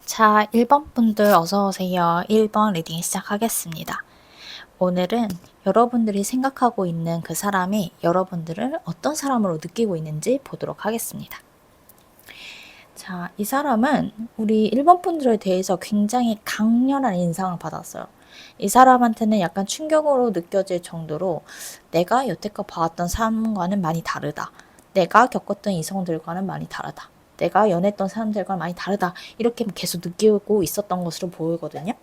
자, 1번 분들 어서오세요. 1번 리딩 시작하겠습니다. 오늘은 여러분들이 생각하고 있는 그 사람이 여러분들을 어떤 사람으로 느끼고 있는지 보도록 하겠습니다. 자, 이 사람은 우리 1번 분들에 대해서 굉장히 강렬한 인상을 받았어요. 이 사람한테는 약간 충격으로 느껴질 정도로 내가 여태껏 봐왔던 사람과는 많이 다르다. 내가 겪었던 이성들과는 많이 다르다. 내가 연애했던 사람들과 많이 다르다. 이렇게 계속 느끼고 있었던 것으로 보이거든요.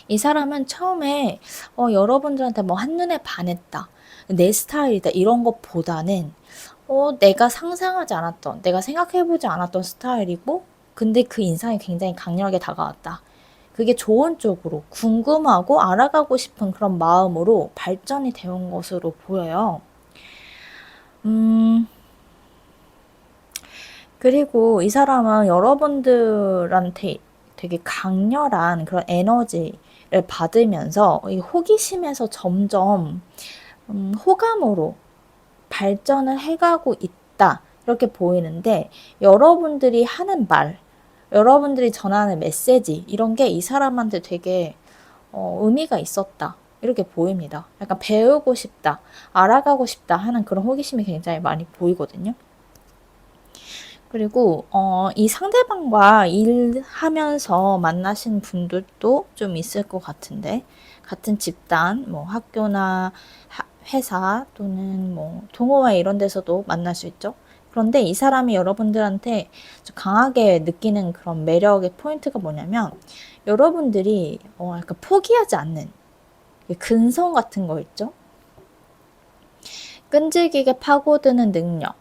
이 사람은 처음에 여러분들한테 뭐 한눈에 반했다. 내 스타일이다. 이런 것보다는 내가 상상하지 않았던, 내가 생각해보지 않았던 스타일이고, 근데 그 인상이 굉장히 강렬하게 다가왔다. 그게 좋은 쪽으로 궁금하고 알아가고 싶은 그런 마음으로 발전이 되온 것으로 보여요. 그리고 이 사람은 여러분들한테 되게 강렬한 그런 에너지를 받으면서 이 호기심에서 점점 호감으로 발전을 해가고 있다. 이렇게 보이는데 여러분들이 하는 말, 여러분들이 전하는 메시지 이런 게 이 사람한테 되게 의미가 있었다. 이렇게 보입니다. 약간 배우고 싶다, 알아가고 싶다 하는 그런 호기심이 굉장히 많이 보이거든요. 그리고 이 상대방과 일하면서 만나신 분들도 좀 있을 것 같은데 같은 집단, 뭐 학교나 회사 또는 뭐 동호회 이런 데서도 만날 수 있죠. 그런데 이 사람이 여러분들한테 강하게 느끼는 그런 매력의 포인트가 뭐냐면 여러분들이 약간 포기하지 않는 근성 같은 거 있죠. 끈질기게 파고드는 능력,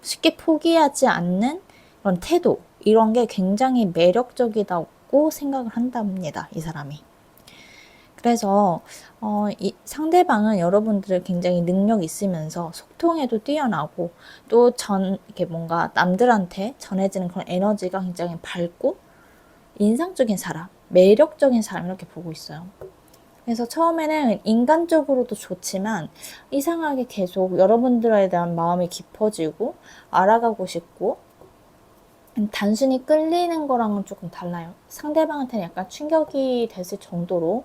쉽게 포기하지 않는 그런 태도, 이런 게 굉장히 매력적이다고 생각을 한답니다. 이 사람이. 그래서 이 상대방은 여러분들을 굉장히 능력 있으면서 소통에도 뛰어나고 또 이렇게 뭔가 남들한테 전해지는 그런 에너지가 굉장히 밝고 인상적인 사람, 매력적인 사람 이렇게 보고 있어요. 그래서 처음에는 인간적으로도 좋지만 이상하게 계속 여러분들에 대한 마음이 깊어지고 알아가고 싶고 단순히 끌리는 거랑은 조금 달라요. 상대방한테는 약간 충격이 됐을 정도로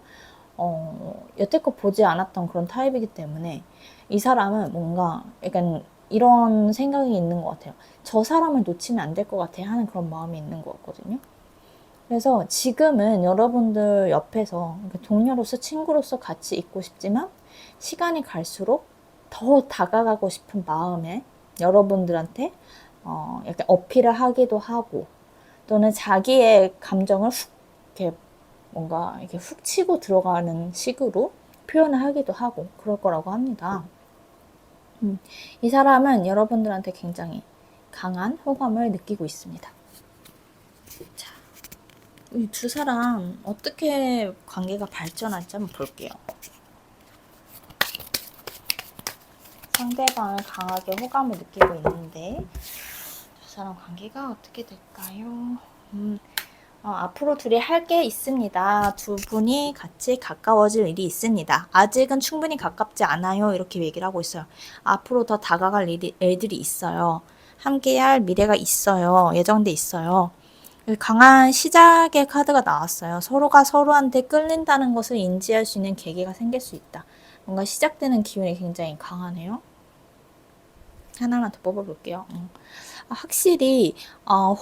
여태껏 보지 않았던 그런 타입이기 때문에 이 사람은 뭔가 약간 이런 생각이 있는 것 같아요. 저 사람을 놓치면 안 될 것 같아 하는 그런 마음이 있는 것 같거든요. 그래서 지금은 여러분들 옆에서 동료로서 친구로서 같이 있고 싶지만 시간이 갈수록 더 다가가고 싶은 마음에 여러분들한테 약간 어필을 하기도 하고 또는 자기의 감정을 훅 이렇게 뭔가 이렇게 훅 치고 들어가는 식으로 표현을 하기도 하고 그럴 거라고 합니다. 이 사람은 여러분들한테 굉장히 강한 호감을 느끼고 있습니다. 자, 이 두 사람 어떻게 관계가 발전할지 한번 볼게요. 상대방을 강하게 호감을 느끼고 있는데 두 사람 관계가 어떻게 될까요? 앞으로 둘이 할 게 있습니다. 두 분이 같이 가까워질 일이 있습니다. 아직은 충분히 가깝지 않아요. 이렇게 얘기를 하고 있어요. 앞으로 더 다가갈 일들이 있어요. 함께할 미래가 있어요. 예정돼 있어요. 강한 시작의 카드가 나왔어요. 서로가 서로한테 끌린다는 것을 인지할 수 있는 계기가 생길 수 있다. 뭔가 시작되는 기운이 굉장히 강하네요. 하나만 더 뽑아볼게요. 확실히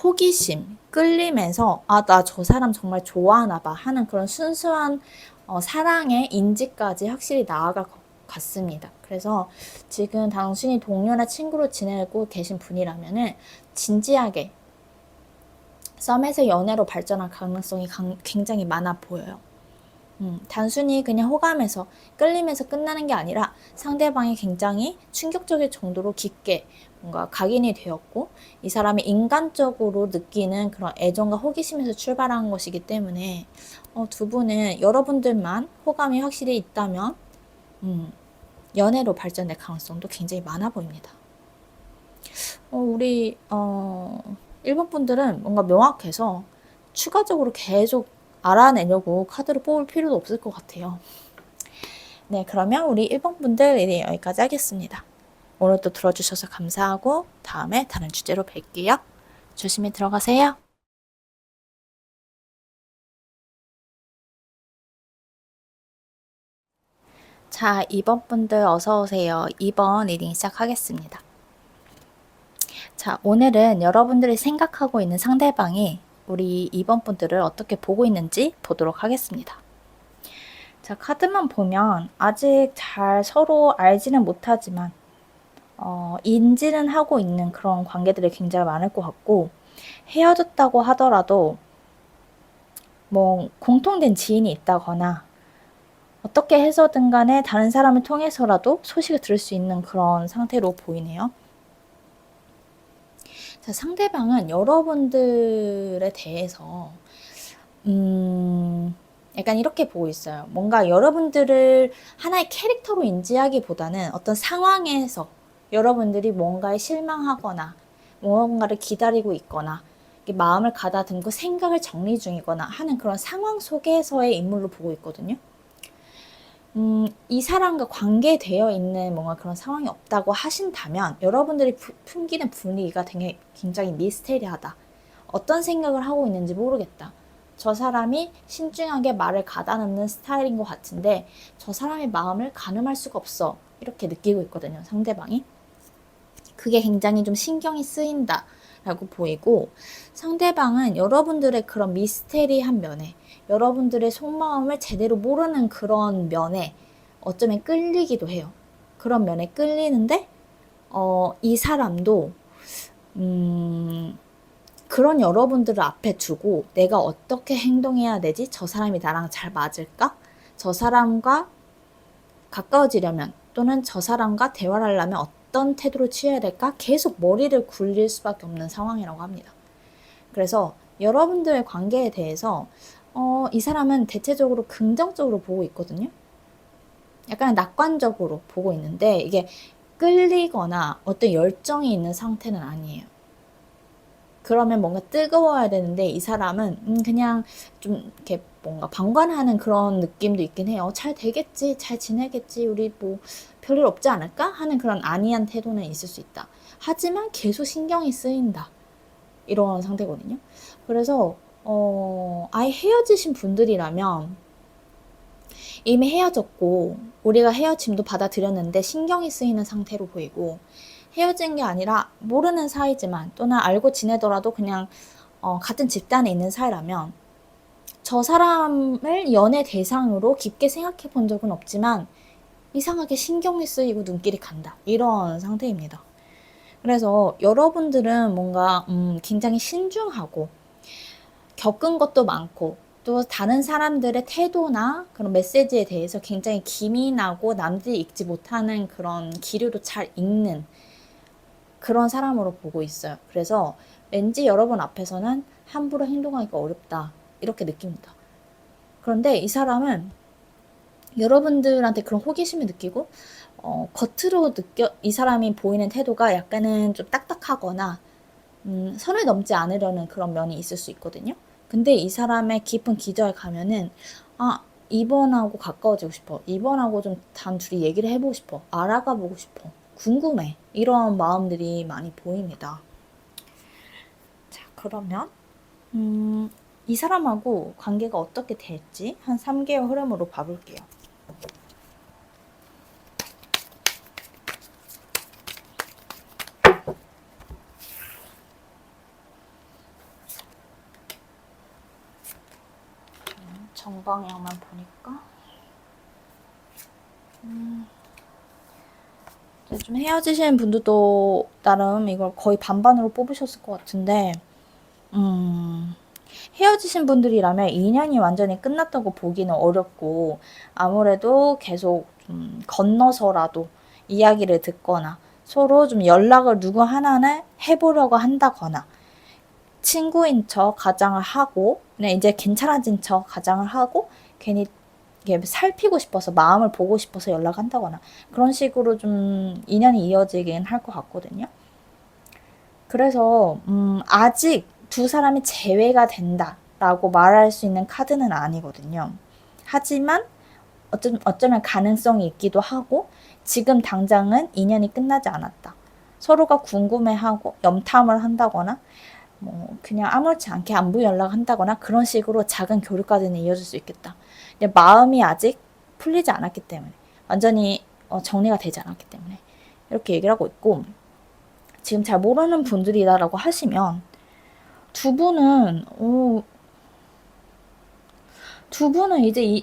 호기심, 끌림에서 나 저 사람 정말 좋아하나 봐 하는 그런 순수한 사랑의 인지까지 확실히 나아갈 것 같습니다. 그래서 지금 당신이 동료나 친구로 지내고 계신 분이라면은 진지하게 썸에서 연애로 발전할 가능성이 굉장히 많아 보여요. 단순히 그냥 호감에서 끌림에서 끝나는 게 아니라 상대방이 굉장히 충격적일 정도로 깊게 뭔가 각인이 되었고 이 사람이 인간적으로 느끼는 그런 애정과 호기심에서 출발한 것이기 때문에 두 분은 여러분들만 호감이 확실히 있다면 연애로 발전될 가능성도 굉장히 많아 보입니다. 우리 1번 분들은 뭔가 명확해서 추가적으로 계속 알아내려고 카드를 뽑을 필요도 없을 것 같아요. 네, 그러면 우리 1번 분들 여기까지 하겠습니다. 오늘도 들어주셔서 감사하고 다음에 다른 주제로 뵐게요. 조심히 들어가세요. 자, 2번 분들 어서 오세요. 2번 리딩 시작하겠습니다. 자, 오늘은 여러분들이 생각하고 있는 상대방이 우리 2번 분들을 어떻게 보고 있는지 보도록 하겠습니다. 자, 카드만 보면 아직 잘 서로 알지는 못하지만 인지는 하고 있는 그런 관계들이 굉장히 많을 것 같고, 헤어졌다고 하더라도 뭐 공통된 지인이 있다거나 어떻게 해서든 간에 다른 사람을 통해서라도 소식을 들을 수 있는 그런 상태로 보이네요. 자, 상대방은 여러분들에 대해서 약간 이렇게 보고 있어요. 뭔가 여러분들을 하나의 캐릭터로 인지하기보다는 어떤 상황에서 여러분들이 뭔가에 실망하거나 뭔가를 기다리고 있거나 마음을 가다듬고 생각을 정리 중이거나 하는 그런 상황 속에서의 인물로 보고 있거든요. 이 사람과 관계되어 있는 뭔가 그런 상황이 없다고 하신다면 여러분들이 풍기는 분위기가 굉장히 미스테리하다. 어떤 생각을 하고 있는지 모르겠다. 저 사람이 신중하게 말을 가다놓는 스타일인 것 같은데 저 사람의 마음을 가늠할 수가 없어. 이렇게 느끼고 있거든요, 상대방이. 그게 굉장히 좀 신경이 쓰인다 라고 보이고, 상대방은 여러분들의 그런 미스테리한 면에, 여러분들의 속마음을 제대로 모르는 그런 면에 어쩌면 끌리기도 해요. 그런 면에 끌리는데 이 사람도 그런 여러분들을 앞에 두고 내가 어떻게 행동해야 되지? 저 사람이 나랑 잘 맞을까? 저 사람과 가까워지려면 또는 저 사람과 대화를 하려면 어떤 태도를 취해야 될까? 계속 머리를 굴릴 수밖에 없는 상황이라고 합니다. 그래서 여러분들의 관계에 대해서 이 사람은 대체적으로 긍정적으로 보고 있거든요. 약간 낙관적으로 보고 있는데 이게 끌리거나 어떤 열정이 있는 상태는 아니에요. 그러면 뭔가 뜨거워야 되는데 이 사람은 그냥 좀 이렇게 뭔가 방관하는 그런 느낌도 있긴 해요. 잘 되겠지, 잘 지내겠지, 우리 뭐 별일 없지 않을까? 하는 그런 안이한 태도는 있을 수 있다. 하지만 계속 신경이 쓰인다. 이런 상태거든요. 그래서 아예 헤어지신 분들이라면 이미 헤어졌고 우리가 헤어짐도 받아들였는데 신경이 쓰이는 상태로 보이고, 헤어진 게 아니라 모르는 사이지만 또는 알고 지내더라도 그냥 같은 집단에 있는 사이라면 저 사람을 연애 대상으로 깊게 생각해 본 적은 없지만 이상하게 신경이 쓰이고 눈길이 간다. 이런 상태입니다. 그래서 여러분들은 뭔가 굉장히 신중하고 겪은 것도 많고 또 다른 사람들의 태도나 그런 메시지에 대해서 굉장히 기민하고 남들이 읽지 못하는 그런 기류도 잘 읽는 그런 사람으로 보고 있어요. 그래서 왠지 여러분 앞에서는 함부로 행동하기가 어렵다 이렇게 느낍니다. 그런데 이 사람은 여러분들한테 그런 호기심을 느끼고 겉으로 이 사람이 보이는 태도가 약간은 좀 딱딱하거나 선을 넘지 않으려는 그런 면이 있을 수 있거든요. 근데 이 사람의 깊은 기저에 가면은 이번하고 가까워지고 싶어. 이번하고 좀 단둘이 얘기를 해보고 싶어. 알아가 보고 싶어. 궁금해. 이런 마음들이 많이 보입니다. 자, 그러면 이 사람하고 관계가 어떻게 될지 한 3개월 흐름으로 봐볼게요. 정방향만 보니까 좀 헤어지시는 분들도 나름 이걸 거의 반반으로 뽑으셨을 것 같은데 헤어지신 분들이라면 인연이 완전히 끝났다고 보기는 어렵고 아무래도 계속 좀 건너서라도 이야기를 듣거나 서로 좀 연락을 누구 하나는 해보려고 한다거나 친구인 척 가장을 하고 그냥 이제 괜찮아진 척 가장을 하고 괜히 살피고 싶어서 마음을 보고 싶어서 연락한다거나 그런 식으로 좀 인연이 이어지긴 할 것 같거든요. 그래서 아직 두 사람이 재회가 된다라고 말할 수 있는 카드는 아니거든요. 하지만 어쩌면 가능성이 있기도 하고 지금 당장은 인연이 끝나지 않았다. 서로가 궁금해하고 염탐을 한다거나 뭐 그냥 아무렇지 않게 안부 연락한다거나 그런 식으로 작은 교류까지는 이어질 수 있겠다. 근데 마음이 아직 풀리지 않았기 때문에 완전히 정리가 되지 않았기 때문에 이렇게 얘기를 하고 있고, 지금 잘 모르는 분들이다라고 하시면 두 분은 이제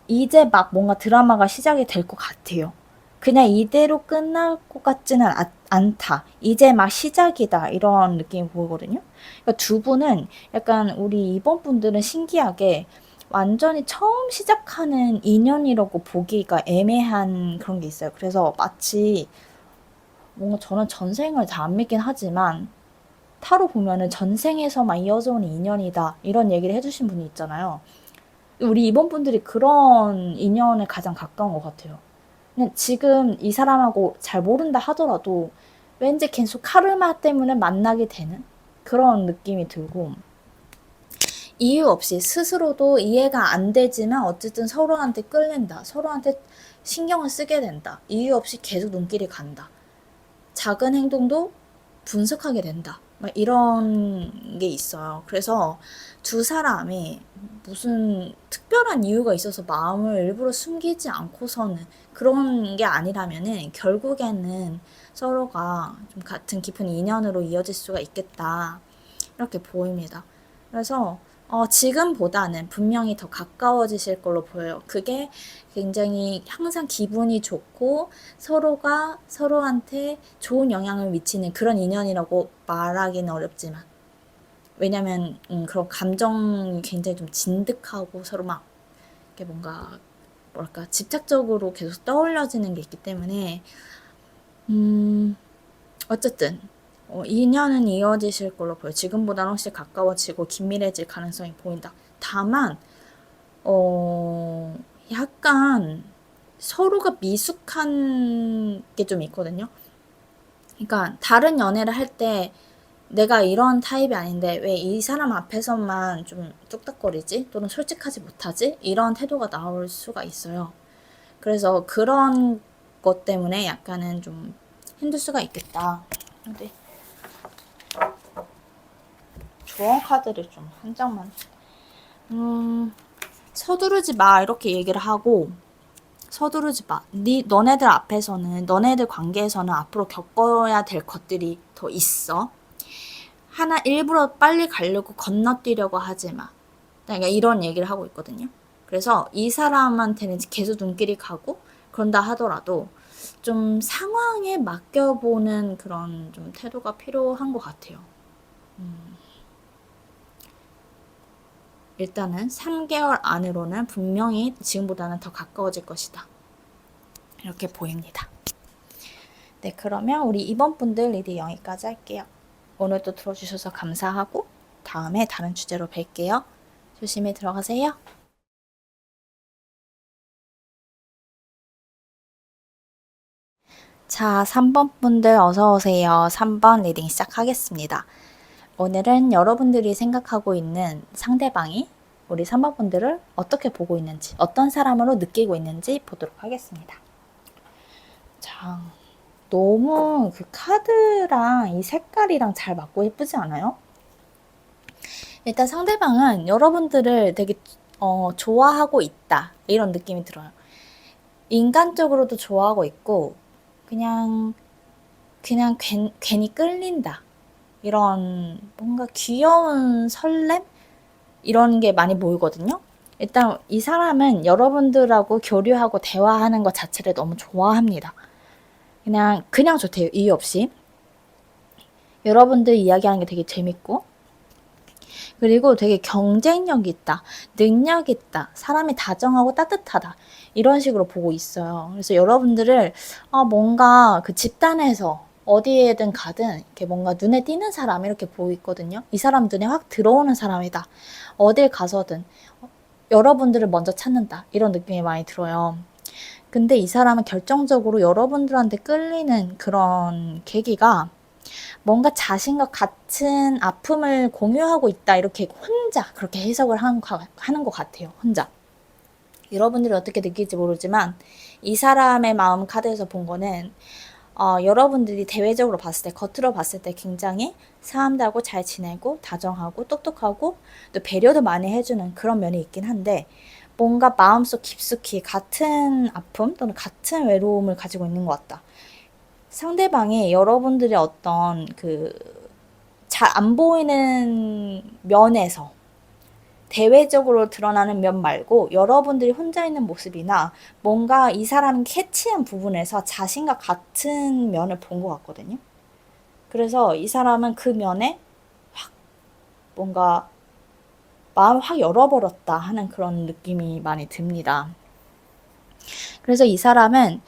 이제 막 뭔가 드라마가 시작이 될 것 같아요. 그냥 이대로 끝날 것 같지는 않다. 이제 막 시작이다. 이런 느낌이 보이거든요. 그러니까 두 분은 약간 우리 이번 분들은 신기하게 완전히 처음 시작하는 인연이라고 보기가 애매한 그런 게 있어요. 그래서 마치 뭔가 저는 전생을 다 안 믿긴 하지만 타로 보면은 전생에서만 이어져 오는 인연이다. 이런 얘기를 해주신 분이 있잖아요. 우리 이번 분들이 그런 인연에 가장 가까운 것 같아요. 그냥 지금 이 사람하고 잘 모른다 하더라도 왠지 계속 카르마 때문에 만나게 되는 그런 느낌이 들고, 이유 없이 스스로도 이해가 안 되지만 어쨌든 서로한테 끌린다. 서로한테 신경을 쓰게 된다. 이유 없이 계속 눈길이 간다. 작은 행동도 분석하게 된다. 막 이런 게 있어요. 그래서 두 사람이 무슨 특별한 이유가 있어서 마음을 일부러 숨기지 않고서는 그런 게 아니라면은 결국에는 서로가 좀 같은 깊은 인연으로 이어질 수가 있겠다. 이렇게 보입니다. 그래서 지금보다는 분명히 더 가까워지실 걸로 보여요. 그게 굉장히 항상 기분이 좋고 서로가 서로한테 좋은 영향을 미치는 그런 인연이라고 말하기는 어렵지만, 왜냐면 그런 감정이 굉장히 좀 진득하고 서로 막 이렇게 뭔가 뭐랄까 집착적으로 계속 떠올려지는 게 있기 때문에 어쨌든 인연은 이어지실 걸로 보여요. 지금보다는 훨씬 가까워지고 긴밀해질 가능성이 보인다. 다만 약간 서로가 미숙한 게 좀 있거든요. 그러니까 다른 연애를 할 때 내가 이런 타입이 아닌데 왜 이 사람 앞에서만 좀 뚝딱거리지? 또는 솔직하지 못하지? 이런 태도가 나올 수가 있어요. 그래서 그런 것 때문에 약간은 좀 힘들 수가 있겠다. 근데 조언 카드를 좀 한 장만. 서두르지 마 이렇게 얘기를 하고, 서두르지 마. 너네들 앞에서는, 너네들 관계에서는 앞으로 겪어야 될 것들이 더 있어. 하나 일부러 빨리 가려고 건너뛰려고 하지 마. 그러니까 이런 얘기를 하고 있거든요. 그래서 이 사람한테는 계속 눈길이 가고, 그런다 하더라도 좀 상황에 맡겨보는 그런 좀 태도가 필요한 것 같아요. 일단은 3개월 안으로는 분명히 지금보다는 더 가까워질 것이다. 이렇게 보입니다. 네, 그러면 우리 이번 분들 리딩 여기까지 할게요. 오늘도 들어주셔서 감사하고 다음에 다른 주제로 뵐게요. 조심히 들어가세요. 자, 3번 분들 어서오세요. 3번 리딩 시작하겠습니다. 오늘은 여러분들이 생각하고 있는 상대방이 우리 3번 분들을 어떻게 보고 있는지, 어떤 사람으로 느끼고 있는지 보도록 하겠습니다. 자, 너무 그 카드랑 이 색깔이랑 잘 맞고 예쁘지 않아요? 일단 상대방은 여러분들을 되게 좋아하고 있다 이런 느낌이 들어요. 인간적으로도 좋아하고 있고 그냥 괜히 끌린다 이런 뭔가 귀여운 설렘 이런 게 많이 보이거든요. 일단 이 사람은 여러분들하고 교류하고 대화하는 것 자체를 너무 좋아합니다. 그냥 좋대요. 이유 없이. 여러분들 이야기하는 게 되게 재밌고, 그리고 되게 경쟁력 있다, 능력 있다, 사람이 다정하고 따뜻하다 이런 식으로 보고 있어요. 그래서 여러분들을 뭔가 그 집단에서 어디에든 가든 이렇게 뭔가 눈에 띄는 사람 이렇게 보이거든요. 이 사람 눈에 확 들어오는 사람이다. 어딜 가서든 여러분들을 먼저 찾는다 이런 느낌이 많이 들어요. 근데 이 사람은 결정적으로 여러분들한테 끌리는 그런 계기가 뭔가 자신과 같은 아픔을 공유하고 있다 이렇게 혼자 그렇게 해석을 하는 것 같아요. 혼자. 여러분들이 어떻게 느낄지 모르지만 이 사람의 마음 카드에서 본 거는 여러분들이 대외적으로 봤을 때, 겉으로 봤을 때 굉장히 사람들하고 잘 지내고 다정하고 똑똑하고 또 배려도 많이 해주는 그런 면이 있긴 한데, 뭔가 마음속 깊숙이 같은 아픔 또는 같은 외로움을 가지고 있는 것 같다. 상대방이 여러분들의 어떤 잘 안 보이는 면에서 대외적으로 드러나는 면 말고 여러분들이 혼자 있는 모습이나 뭔가 이 사람이 캐치한 부분에서 자신과 같은 면을 본 것 같거든요. 그래서 이 사람은 그 면에 확 뭔가 마음을 확 열어버렸다 하는 그런 느낌이 많이 듭니다. 그래서 이 사람은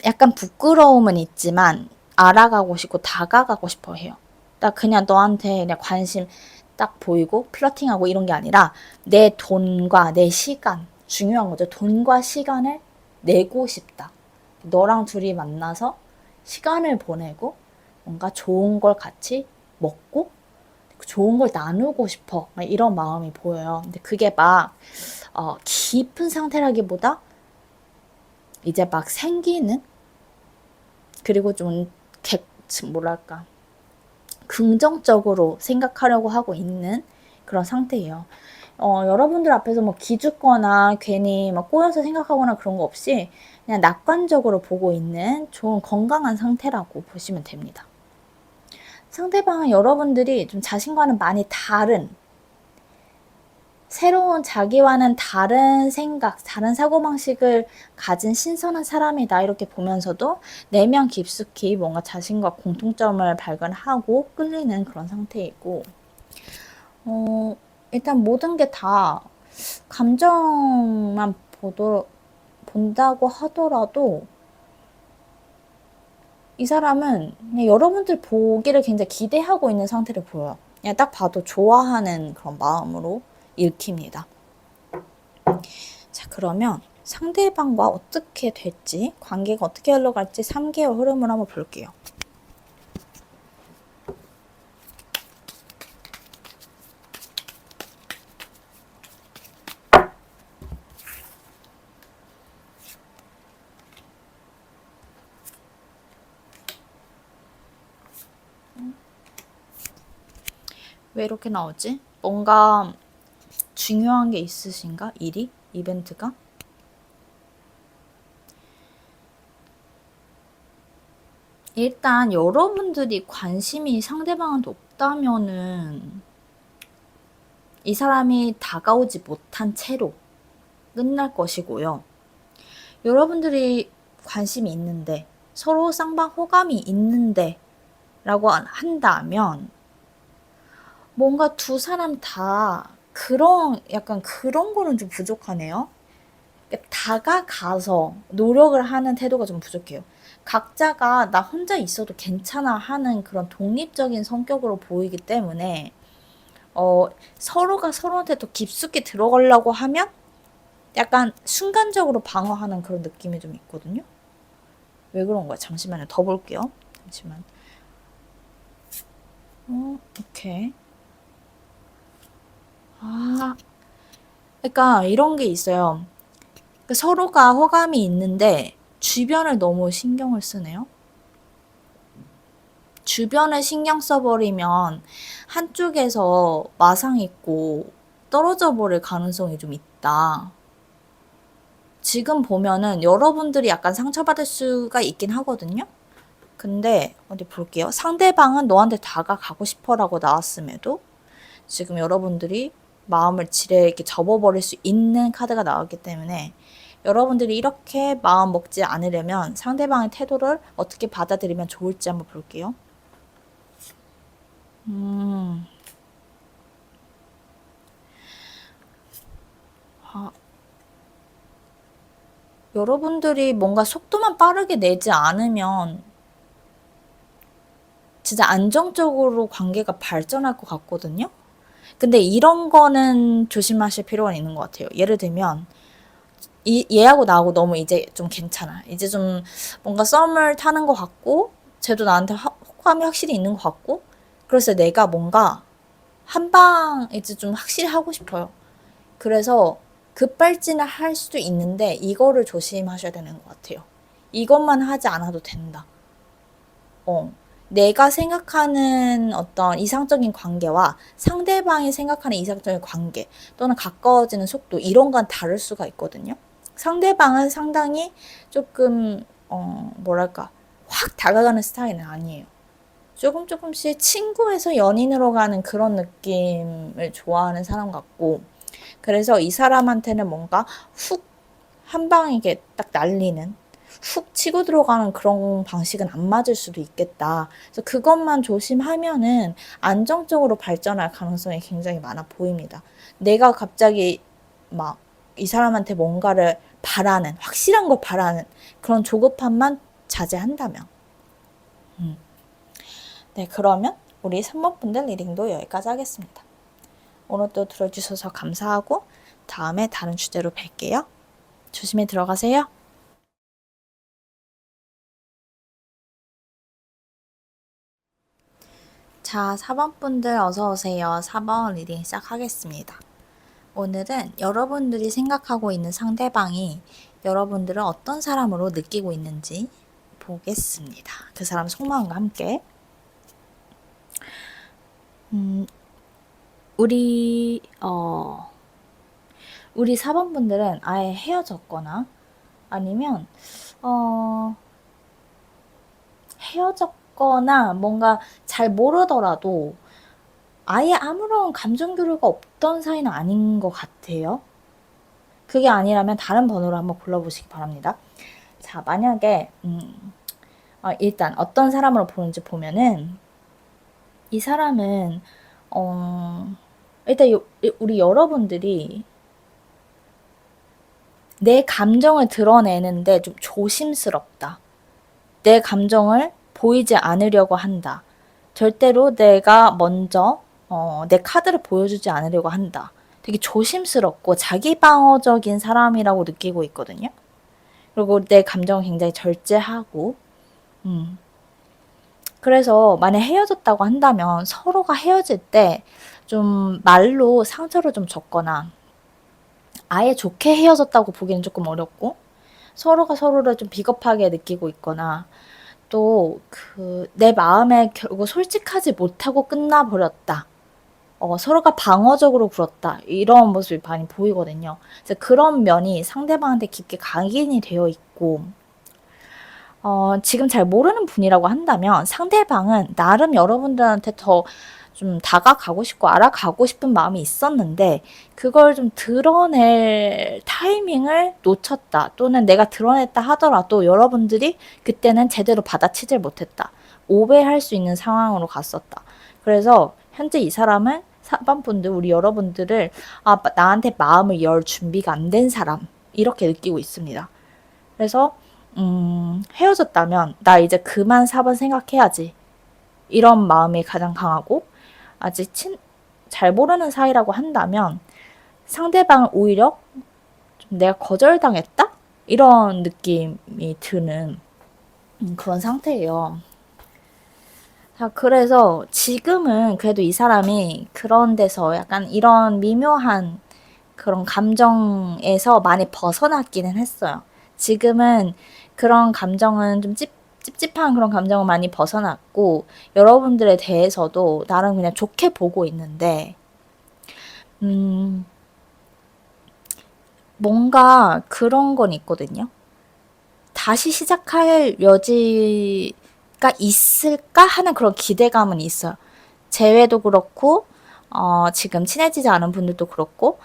약간 부끄러움은 있지만 알아가고 싶고 다가가고 싶어 해요. 딱 그냥 너한테 그냥 관심 딱 보이고 플러팅하고 이런 게 아니라 내 돈과 내 시간, 중요한 거죠. 돈과 시간을 내고 싶다. 너랑 둘이 만나서 시간을 보내고 뭔가 좋은 걸 같이 먹고 좋은 걸 나누고 싶어. 막 이런 마음이 보여요. 근데 그게 막 깊은 상태라기보다 이제 막 생기는, 그리고 좀 뭐랄까 긍정적으로 생각하려고 하고 있는 그런 상태예요. 여러분들 앞에서 뭐 기죽거나 괜히 막 꼬여서 생각하거나 그런 거 없이 그냥 낙관적으로 보고 있는 좋은 건강한 상태라고 보시면 됩니다. 상대방은 여러분들이 좀 자신과는 많이 다른, 새로운 자기와는 다른 생각, 다른 사고방식을 가진 신선한 사람이다 이렇게 보면서도 내면 깊숙이 뭔가 자신과 공통점을 발견하고 끌리는 그런 상태이고, 일단 모든 게 다 감정만 본다고 하더라도 이 사람은 그냥 여러분들 보기를 굉장히 기대하고 있는 상태를 보여요. 그냥 딱 봐도 좋아하는 그런 마음으로 읽힙니다. 자, 그러면 상대방과 어떻게 될지, 관계가 어떻게 흘러갈지 3개월 흐름을 한번 볼게요. 왜 이렇게 나오지? 뭔가 중요한 게 있으신가? 일이? 이벤트가? 일단 여러분들이 관심이 상대방한테 없다면은 이 사람이 다가오지 못한 채로 끝날 것이고요. 여러분들이 관심이 있는데, 서로 쌍방 호감이 있는데 라고 한다면 뭔가 두 사람 다 약간 그런 거는 좀 부족하네요. 다가가서 노력을 하는 태도가 좀 부족해요. 각자가 나 혼자 있어도 괜찮아 하는 그런 독립적인 성격으로 보이기 때문에 서로가 서로한테 더 깊숙이 들어가려고 하면 약간 순간적으로 방어하는 그런 느낌이 좀 있거든요. 왜 그런 거야? 잠시만요. 더 볼게요. 잠시만. 오케이. 그러니까 이런 게 있어요. 서로가 호감이 있는데 주변을 너무 신경을 쓰네요. 주변을 신경 써버리면 한쪽에서 마상 있고 떨어져 버릴 가능성이 좀 있다. 지금 보면은 여러분들이 약간 상처받을 수가 있긴 하거든요. 근데 어디 볼게요. 상대방은 너한테 다가가고 싶어라고 나왔음에도 지금 여러분들이 마음을 지레 이렇게 접어버릴 수 있는 카드가 나왔기 때문에 여러분들이 이렇게 마음 먹지 않으려면 상대방의 태도를 어떻게 받아들이면 좋을지 한번 볼게요. 여러분들이 뭔가 속도만 빠르게 내지 않으면 진짜 안정적으로 관계가 발전할 것 같거든요. 근데 이런 거는 조심하실 필요가 있는 것 같아요. 예를 들면 얘하고 나하고 너무 이제 좀 괜찮아. 이제 좀 뭔가 썸을 타는 것 같고 쟤도 나한테 호감이 확실히 있는 것 같고, 그래서 내가 뭔가 한방 이제 좀 확실히 하고 싶어요. 그래서 급발진을 할 수도 있는데 이거를 조심하셔야 되는 것 같아요. 이것만 하지 않아도 된다. 내가 생각하는 어떤 이상적인 관계와 상대방이 생각하는 이상적인 관계 또는 가까워지는 속도 이런 건 다를 수가 있거든요. 상대방은 상당히 조금 뭐랄까 확 다가가는 스타일은 아니에요. 조금씩 친구에서 연인으로 가는 그런 느낌을 좋아하는 사람 같고, 그래서 이 사람한테는 뭔가 훅 한 방에 이게 딱 날리는 훅 치고 들어가는 그런 방식은 안 맞을 수도 있겠다. 그래서 그것만 조심하면은 안정적으로 발전할 가능성이 굉장히 많아 보입니다. 내가 갑자기 막 이 사람한테 뭔가를 바라는, 확실한 걸 바라는 그런 조급함만 자제한다면. 네, 그러면 우리 3번 분들 리딩도 여기까지 하겠습니다. 오늘도 들어주셔서 감사하고 다음에 다른 주제로 뵐게요. 조심히 들어가세요. 자, 4번 분들 어서오세요. 4번 리딩 시작하겠습니다. 오늘은 여러분들이 생각하고 있는 상대방이 여러분들을 어떤 사람으로 느끼고 있는지 보겠습니다. 그 사람 속마음과 함께. 우리 4번 분들은 아예 헤어졌거나 아니면 헤어졌거나 뭔가 잘 모르더라도 아예 아무런 감정 교류가 없던 사이는 아닌 것 같아요. 그게 아니라면 다른 번호로 한번 골라보시기 바랍니다. 자, 만약에 일단 어떤 사람으로 보는지 보면은 이 사람은 일단 우리 여러분들이 내 감정을 드러내는데 좀 조심스럽다. 내 감정을 보이지 않으려고 한다. 절대로 내가 먼저 내 카드를 보여주지 않으려고 한다. 되게 조심스럽고 자기 방어적인 사람이라고 느끼고 있거든요. 그리고 내 감정을 굉장히 절제하고 그래서 만약 헤어졌다고 한다면 서로가 헤어질 때 좀 말로 상처를 좀 줬거나 아예 좋게 헤어졌다고 보기는 조금 어렵고 서로가 서로를 좀 비겁하게 느끼고 있거나 또 내 마음에 결국 솔직하지 못하고 끝나버렸다. 서로가 방어적으로 굴었다. 이런 모습이 많이 보이거든요. 그래서 그런 면이 상대방한테 깊게 각인이 되어 있고 지금 잘 모르는 분이라고 한다면 상대방은 나름 여러분들한테 더 좀 다가가고 싶고 알아가고 싶은 마음이 있었는데 그걸 좀 드러낼 타이밍을 놓쳤다. 또는 내가 드러냈다 하더라도 여러분들이 그때는 제대로 받아치질 못했다. 오해할 수 있는 상황으로 갔었다. 그래서 현재 이 사람은 4번 분들, 우리 여러분들을 나한테 마음을 열 준비가 안 된 사람 이렇게 느끼고 있습니다. 그래서 헤어졌다면 나 이제 그만 4번 생각해야지. 이런 마음이 가장 강하고 아직 잘 모르는 사이라고 한다면 상대방을 오히려 좀 내가 거절당했다? 이런 느낌이 드는 그런 상태예요. 자, 그래서 지금은 그래도 이 사람이 그런 데서 약간 이런 미묘한 그런 감정에서 많이 벗어났기는 했어요. 지금은 그런 감정은 좀 찝찝한 그런 감정은 많이 벗어났고 여러분들에 대해서도 나름 그냥 좋게 보고 있는데 뭔가 그런 건 있거든요. 다시 시작할 여지가 있을까 하는 그런 기대감은 있어요. 재회도 그렇고 지금 친해지지 않은 분들도 그렇고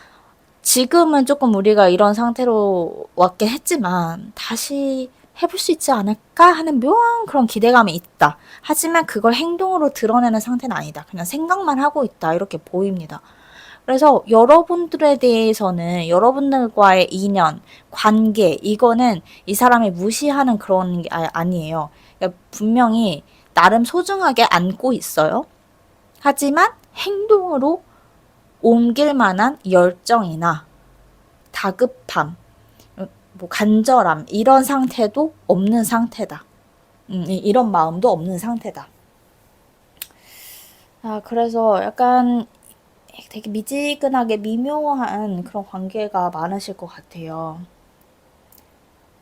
지금은 조금 우리가 이런 상태로 왔긴 했지만 다시 해볼 수 있지 않을까 하는 묘한 그런 기대감이 있다. 하지만 그걸 행동으로 드러내는 상태는 아니다. 그냥 생각만 하고 있다. 이렇게 보입니다. 그래서 여러분들에 대해서는 여러분들과의 인연, 관계, 이거는 이 사람이 무시하는 그런 게 아니에요. 그러니까 분명히 나름 소중하게 안고 있어요. 하지만 행동으로 옮길 만한 열정이나 다급함, 뭐 간절함 이런 상태도 없는 상태다. 이런 마음도 없는 상태다. 그래서 약간 되게 미지근하게 미묘한 그런 관계가 많으실 것 같아요.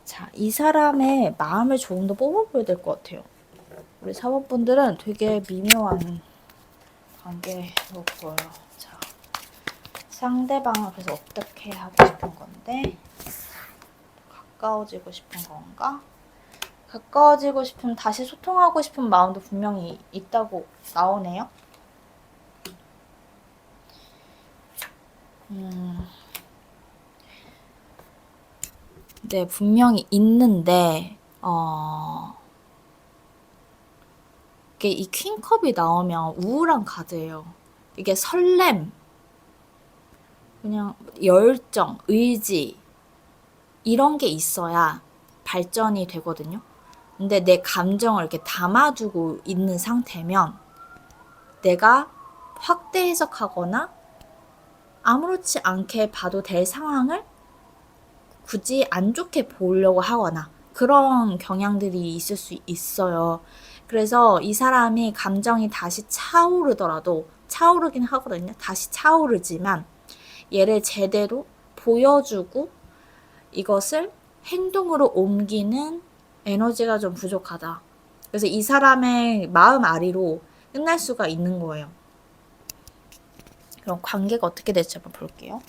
자, 이 사람의 마음을 조금 더 뽑아보야 될 것 같아요. 우리 4번분들은 되게 미묘한 관계로 보여요. 자, 상대방을 그래서 어떻게 하고 싶은 건데, 가까워지고 싶은 건가? 가까워지고 싶은, 다시 소통하고 싶은 마음도 분명히 있다고 나오네요. 네, 분명히 있는데, 이게 이 퀸컵이 나오면 우울한 카드예요. 이게 설렘, 그냥 열정, 의지, 이런 게 있어야 발전이 되거든요. 근데 내 감정을 이렇게 담아두고 있는 상태면 내가 확대 해석하거나 아무렇지 않게 봐도 될 상황을 굳이 안 좋게 보려고 하거나 그런 경향들이 있을 수 있어요. 그래서 이 사람이 감정이 다시 차오르더라도, 차오르긴 하거든요. 다시 차오르지만 얘를 제대로 보여주고 이것을 행동으로 옮기는 에너지가 좀 부족하다. 그래서 이 사람의 마음 아리로 끝날 수가 있는 거예요. 그럼 관계가 어떻게 될지 한번 볼게요.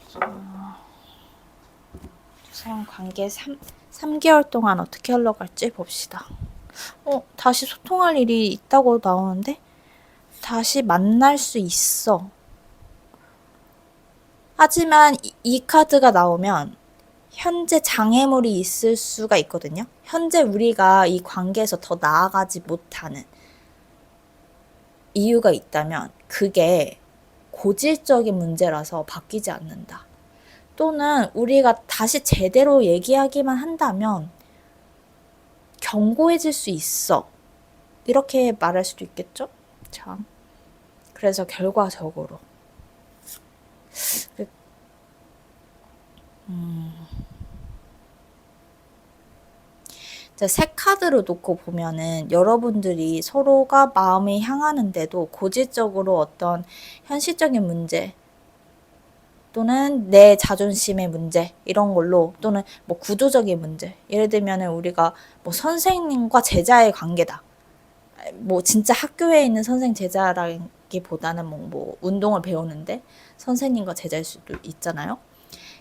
두 사람 관계 3개월 동안 어떻게 흘러갈지 봅시다. 다시 소통할 일이 있다고 나오는데 다시 만날 수 있어. 하지만 이 카드가 나오면 현재 장애물이 있을 수가 있거든요. 현재 우리가 이 관계에서 더 나아가지 못하는 이유가 있다면 그게 고질적인 문제라서 바뀌지 않는다. 또는 우리가 다시 제대로 얘기하기만 한다면 견고해질 수 있어. 이렇게 말할 수도 있겠죠? 참. 그래서 결과적으로 세 카드로 놓고 보면은 여러분들이 서로가 마음이 향하는데도 고질적으로 어떤 현실적인 문제 또는 내 자존심의 문제 이런 걸로, 또는 뭐 구조적인 문제, 예를 들면은 우리가 뭐 선생님과 제자의 관계다, 뭐 진짜 학교에 있는 선생 제자라기보다는 뭐 운동을 배우는데 선생님과 제자일 수도 있잖아요.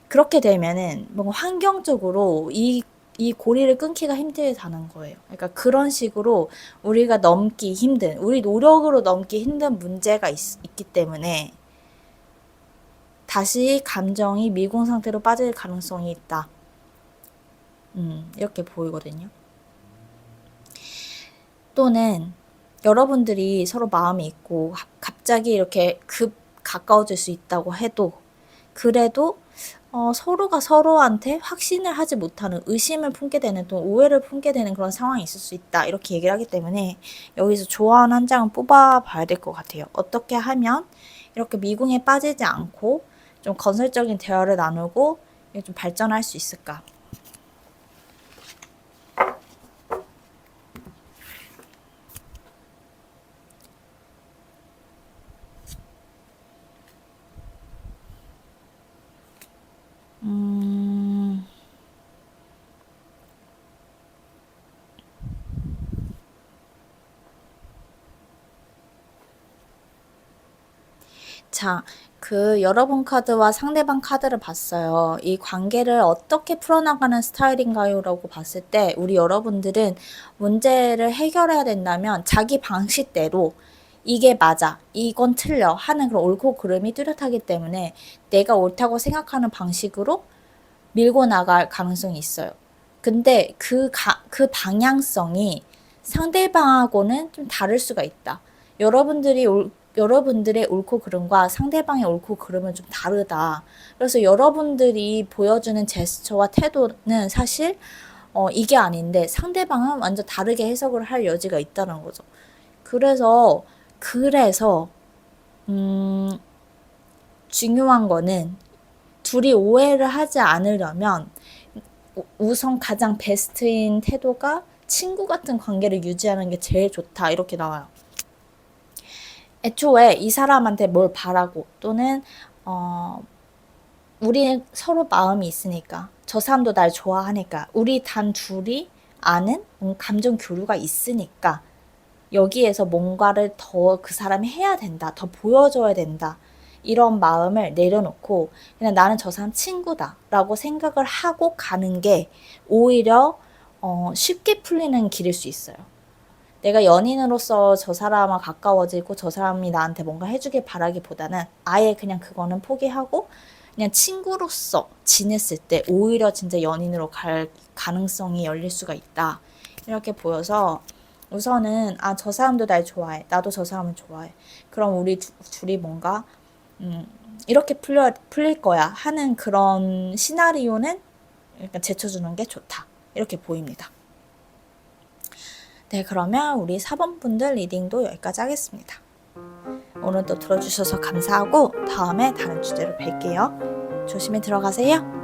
그렇게 되면은 뭔가 환경적으로 이 고리를 끊기가 힘들다는 거예요. 그러니까 그런 식으로 우리가 넘기 힘든, 우리 노력으로 넘기 힘든 문제가 있기 때문에 다시 감정이 미궁 상태로 빠질 가능성이 있다. 이렇게 보이거든요. 또는 여러분들이 서로 마음이 있고 갑자기 이렇게 급 가까워질 수 있다고 해도, 그래도 서로가 서로한테 확신을 하지 못하는, 의심을 품게 되는 또 오해를 품게 되는 그런 상황이 있을 수 있다. 이렇게 얘기를 하기 때문에 여기서 조언 한 장을 뽑아 봐야 될 것 같아요. 어떻게 하면 이렇게 미궁에 빠지지 않고 좀 건설적인 대화를 나누고 좀 발전할 수 있을까? 자, 여러분 카드와 상대방 카드를 봤어요. 이 관계를 어떻게 풀어나가는 스타일인가요? 라고 봤을 때 우리 여러분들은 문제를 해결해야 된다면 자기 방식대로 이게 맞아, 이건 틀려 하는 그런 옳고 그름이 뚜렷하기 때문에 내가 옳다고 생각하는 방식으로 밀고 나갈 가능성이 있어요. 근데 그 방향성이 상대방하고는 좀 다를 수가 있다. 여러분들의 옳고 그름과 상대방의 옳고 그름은 좀 다르다. 그래서 여러분들이 보여주는 제스처와 태도는 사실 이게 아닌데 상대방은 완전 다르게 해석을 할 여지가 있다는 거죠. 그래서 중요한 거는 둘이 오해를 하지 않으려면 우선 가장 베스트인 태도가 친구 같은 관계를 유지하는 게 제일 좋다. 이렇게 나와요. 애초에 이 사람한테 뭘 바라고, 또는 우리 서로 마음이 있으니까, 저 사람도 날 좋아하니까 우리 단 둘이 아는 감정 교류가 있으니까 여기에서 뭔가를 더 그 사람이 해야 된다, 더 보여줘야 된다, 이런 마음을 내려놓고 그냥 나는 저 사람 친구다 라고 생각을 하고 가는 게 오히려 쉽게 풀리는 길일 수 있어요. 내가 연인으로서 저 사람과 가까워지고 저 사람이 나한테 뭔가 해주길 바라기보다는 아예 그냥 그거는 포기하고 그냥 친구로서 지냈을 때 오히려 진짜 연인으로 갈 가능성이 열릴 수가 있다, 이렇게 보여서 우선은 저 사람도 날 좋아해, 나도 저 사람을 좋아해, 그럼 우리 둘이 뭔가 이렇게 풀릴 거야 하는 그런 시나리오는 일단 제쳐주는 게 좋다, 이렇게 보입니다. 네, 그러면 우리 4번 분들 리딩도 여기까지 하겠습니다. 오늘도 들어주셔서 감사하고 다음에 다른 주제로 뵐게요. 조심히 들어가세요.